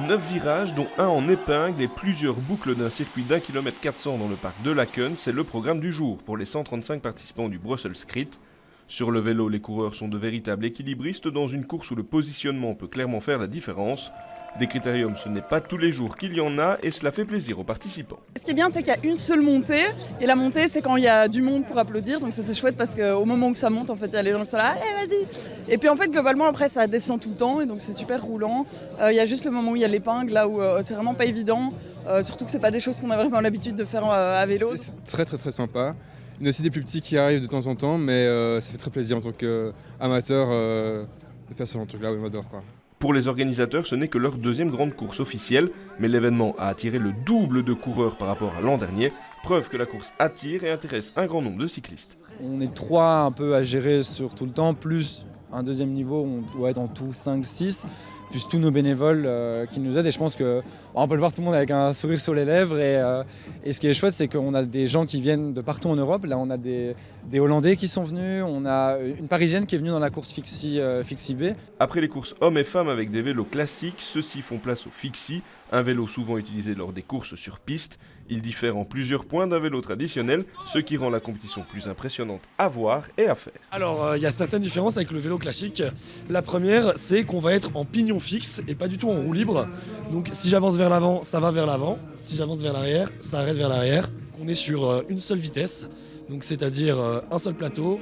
9 virages, dont un en épingle et plusieurs boucles d'un circuit d'1 km 400 dans le parc de Laken, c'est le programme du jour pour les 135 participants du Brussels Crit. Sur le vélo, les coureurs sont de véritables équilibristes dans une course où le positionnement peut clairement faire la différence. Des critériums, ce n'est pas tous les jours qu'il y en a et cela fait plaisir aux participants. Ce qui est bien, c'est qu'il y a une seule montée et la montée, c'est quand il y a du monde pour applaudir. Donc ça, c'est chouette parce qu'au moment où ça monte, en fait, il y a les gens qui sont là, allez, vas-y. Et puis en fait, globalement, après, ça descend tout le temps et donc c'est super roulant. Il y a juste le moment où il y a l'épingle, là où c'est vraiment pas évident. Surtout que c'est pas des choses qu'on a vraiment l'habitude de faire à vélo. C'est très sympa. Il y a aussi des plus petits qui arrivent de temps en temps, mais ça fait très plaisir en tant qu'amateur de faire ce genre de truc-là, on adore quoi. Pour les organisateurs, ce n'est que leur deuxième grande course officielle, mais l'événement a attiré le double de coureurs par rapport à l'an dernier, preuve que la course attire et intéresse un grand nombre de cyclistes. On est 3 un peu à gérer sur tout le temps, plus un deuxième niveau, on doit être en tout 5-6, plus tous nos bénévoles qui nous aident. Et je pense qu'on peut le voir tout le monde avec un sourire sur les lèvres. Et ce qui est chouette, c'est qu'on a des gens qui viennent de partout en Europe. Là, on a des Hollandais qui sont venus, on a une Parisienne qui est venue dans la course Fixie B. Après les courses hommes et femmes avec des vélos classiques, ceux-ci font place au Fixie, un vélo souvent utilisé lors des courses sur piste. Il diffère en plusieurs points d'un vélo traditionnel, ce qui rend la compétition plus impressionnante à voir et à faire. Alors, il y a certaines différences avec le vélo classique. La première, c'est qu'on va être en pignon fixe et pas du tout en roue libre. Donc, si j'avance vers l'avant, ça va vers l'avant. Si j'avance vers l'arrière, ça arrête vers l'arrière. On est sur une seule vitesse, donc c'est-à-dire un seul plateau,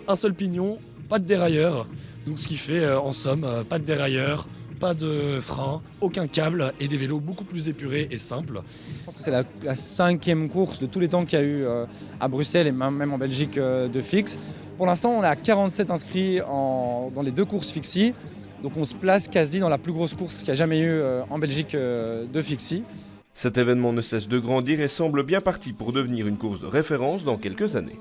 un seul pignon, pas de dérailleur. Donc, ce qui fait, en somme, pas de dérailleur, pas de frein, aucun câble et des vélos beaucoup plus épurés et simples. Je pense que c'est la 5e course de tous les temps qu'il y a eu à Bruxelles et même en Belgique de fixe. Pour l'instant, on est à 47 inscrits dans les 2 courses Fixie. Donc on se place quasi dans la plus grosse course qu'il y a jamais eu en Belgique de Fixie. Cet événement ne cesse de grandir et semble bien parti pour devenir une course de référence dans quelques années.